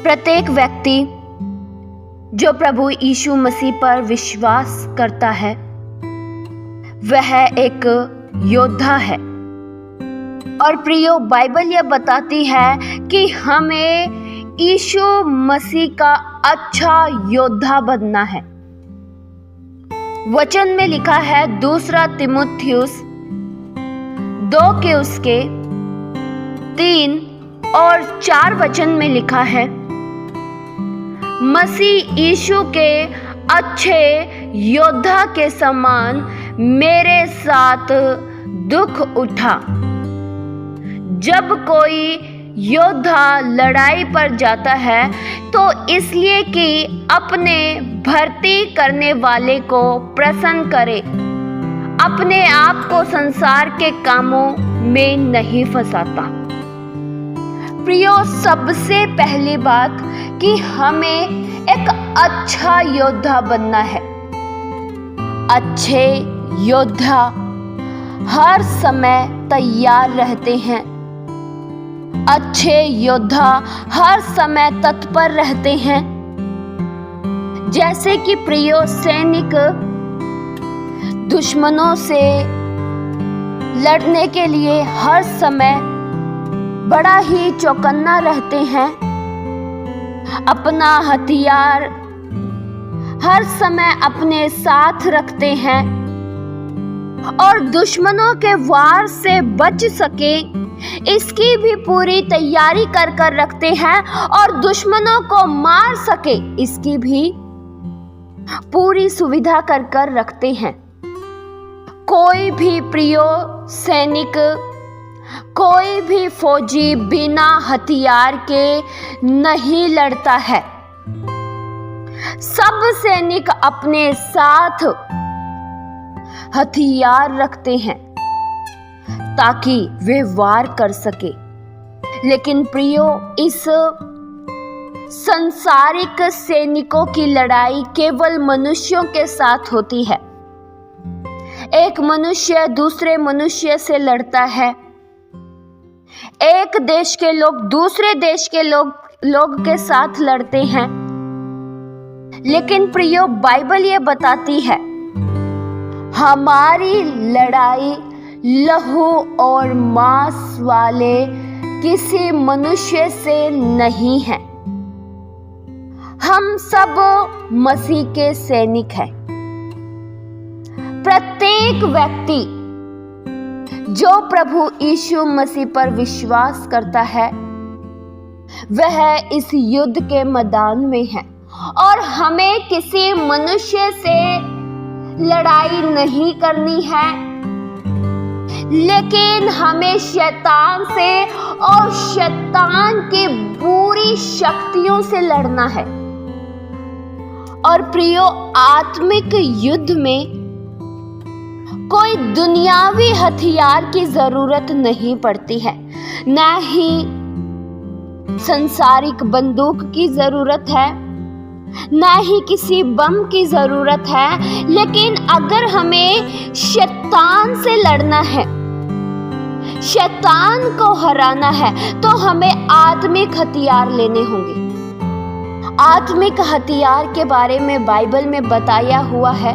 प्रत्येक व्यक्ति जो प्रभु यीशु मसीह पर विश्वास करता है वह एक योद्धा है। और प्रियो, बाइबल यह बताती है कि हमें यीशु मसीह का अच्छा योद्धा बनना है। वचन में लिखा है 2 तीमुथियुस 2 के उसके 3 और 4 वचन में लिखा है, मसीह यीशु के अच्छे योद्धा के समान मेरे साथ दुख उठा। जब कोई योद्धा लड़ाई पर जाता है तो इसलिए कि अपने भर्ती करने वाले को प्रसन्न करे, अपने आप को संसार के कामों में नहीं फंसाता। प्रियो, सबसे पहली बात कि हमें एक अच्छा योद्धा बनना है। अच्छे योद्धा हर समय तैयार रहते हैं। अच्छे योद्धा हर समय तत्पर रहते हैं। जैसे कि प्रियो, सैनिक दुश्मनों से लड़ने के लिए हर समय बड़ा ही चौकन्ना रहते हैं। अपना हथियार हर समय अपने साथ रखते हैं और दुश्मनों के वार से बच सके इसकी भी पूरी तैयारी कर रखते हैं और दुश्मनों को मार सके इसकी भी पूरी सुविधा कर रखते हैं। कोई भी प्रियो सैनिक, कोई भी फौजी बिना हथियार के नहीं लड़ता है। सब सैनिक अपने साथ हथियार रखते हैं ताकि वे वार कर सके। लेकिन प्रियो, इस संसारिक सैनिकों की लड़ाई केवल मनुष्यों के साथ होती है। एक मनुष्य दूसरे मनुष्य से लड़ता है। एक देश के लोग दूसरे देश के लोग के साथ लड़ते हैं। लेकिन प्रियो, बाइबल ये बताती है हमारी लड़ाई लहू और मांस वाले किसी मनुष्य से नहीं है। हम सब मसीह के सैनिक हैं। प्रत्येक व्यक्ति जो प्रभु यीशु मसीह पर विश्वास करता है वह इस युद्ध के मैदान में है। और हमें किसी मनुष्य से लड़ाई नहीं करनी है, लेकिन हमें शैतान से और शैतान की बुरी शक्तियों से लड़ना है। और प्रियो, आत्मिक युद्ध में कोई दुनियावी हथियार की जरूरत नहीं पड़ती है, न ही संसारिक बंदूक की जरूरत है, न ही किसी बम की जरूरत है। लेकिन अगर हमें शैतान से लड़ना है, शैतान को हराना है, तो हमें आत्मिक हथियार लेने होंगे। आत्मिक हथियार के बारे में बाइबल में बताया हुआ है,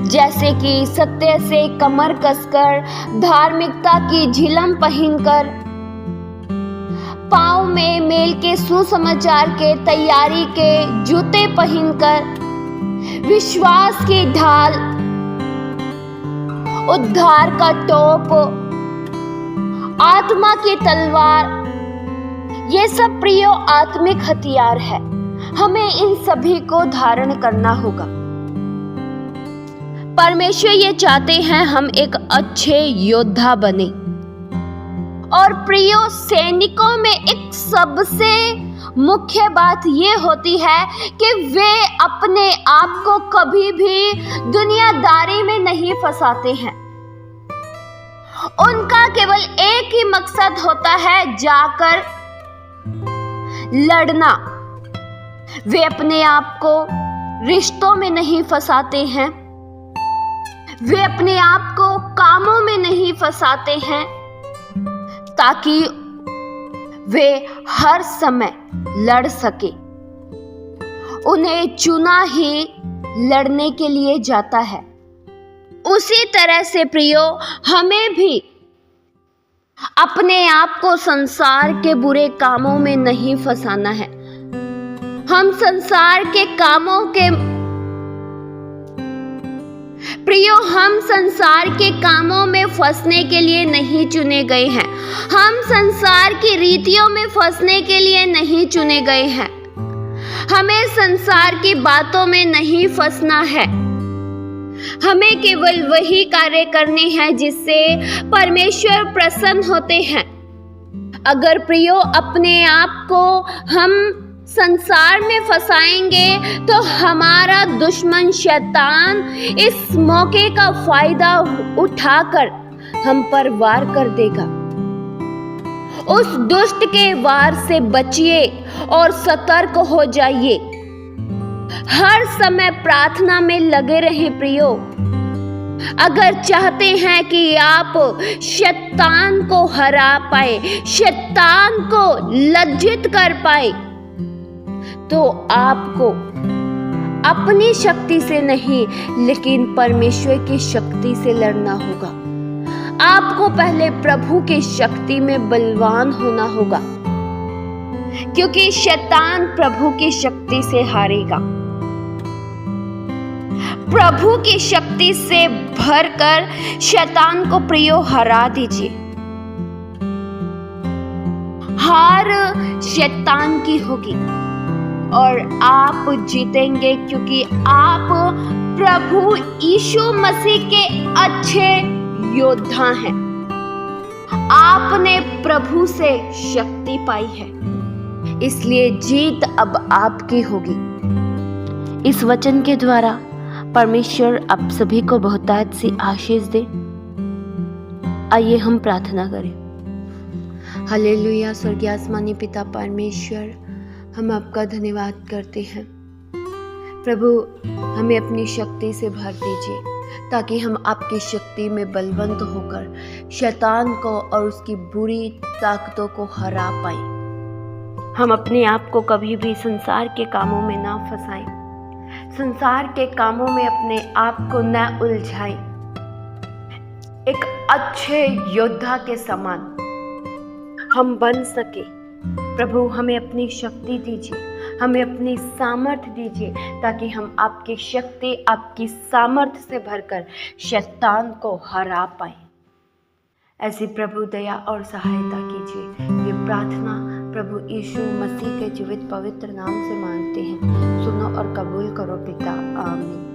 जैसे कि सत्य से कमर कसकर, धार्मिकता की झिलम पहनकर, पांव में मेल के सुसमाचार के तैयारी के जूते पहनकर, विश्वास की ढाल, उद्धार का टोप, आत्मा की तलवार, ये सब प्रियो आत्मिक हथियार है। हमें इन सभी को धारण करना होगा। परमेश्वर ये चाहते हैं हम एक अच्छे योद्धा बने। और प्रियो, सैनिकों में एक सबसे मुख्य बात ये होती है कि वे अपने आप को कभी भी दुनियादारी में नहीं फंसाते हैं। उनका केवल एक ही मकसद होता है, जाकर लड़ना। वे अपने आप को रिश्तों में नहीं फंसाते हैं, वे अपने आप को कामों में नहीं फंसाते हैं, ताकि वे हर समय लड़ सके। उन्हें चुना ही लड़ने के लिए जाता है। उसी तरह से प्रियो, हमें भी अपने आप को संसार के बुरे कामों में नहीं फंसाना है। हम संसार के कामों के प्रियो, हम संसार के कामों में फंसने के लिए नहीं चुने गए हैं। हम संसार की रीतियों में फंसने के लिए नहीं चुने गए हैं। हमें संसार की बातों में नहीं फंसना है। हमें केवल वही कार्य करने हैं जिससे परमेश्वर प्रसन्न होते हैं। अगर प्रियो अपने आप को हम संसार में फंसाएंगे तो हमारा दुश्मन शैतान इस मौके का फायदा उठाकर हम पर वार कर देगा। उस दुष्ट के वार से बचिए और सतर्क हो जाइए। हर समय प्रार्थना में लगे रहें प्रियो। अगर चाहते हैं कि आप शैतान को हरा पाए, शैतान को लज्जित कर पाए, तो आपको अपनी शक्ति से नहीं लेकिन परमेश्वर की शक्ति से लड़ना होगा। आपको पहले प्रभु की शक्ति में बलवान होना होगा, क्योंकि शैतान प्रभु की शक्ति से हारेगा। प्रभु की शक्ति से भरकर शैतान को प्रियो हरा दीजिए। हार शैतान की होगी और आप जीतेंगे, क्योंकि आप प्रभु यीशु मसीह के अच्छे योद्धा हैं। आपने प्रभु से शक्ति पाई है, इसलिए जीत अब आपकी होगी। इस वचन के द्वारा परमेश्वर आप सभी को बहुतायत सी आशीष दे। आइए हम प्रार्थना करें। हालेलुया। स्वर्गीय आसमानी पिता परमेश्वर, हम आपका धन्यवाद करते हैं। प्रभु, हमें अपनी शक्ति से भर दीजिए ताकि हम आपकी शक्ति में बलवंत होकर शैतान को और उसकी बुरी ताकतों को हरा पाए। हम अपने आप को कभी भी संसार के कामों में ना फंसाएं, संसार के कामों में अपने आप को न उलझाएं। एक अच्छे योद्धा के समान हम बन सके। प्रभु, हमें अपनी शक्ति दीजिए, हमें अपनी सामर्थ्य दीजिए, ताकि हम आपकी शक्ति, आपकी सामर्थ्य से भरकर शैतान को हरा पाए। ऐसी प्रभु दया और सहायता कीजिए। ये प्रार्थना प्रभु यीशु मसीह के जीवित पवित्र नाम से मांगते हैं। सुनो और कबूल करो पिता। आमीन।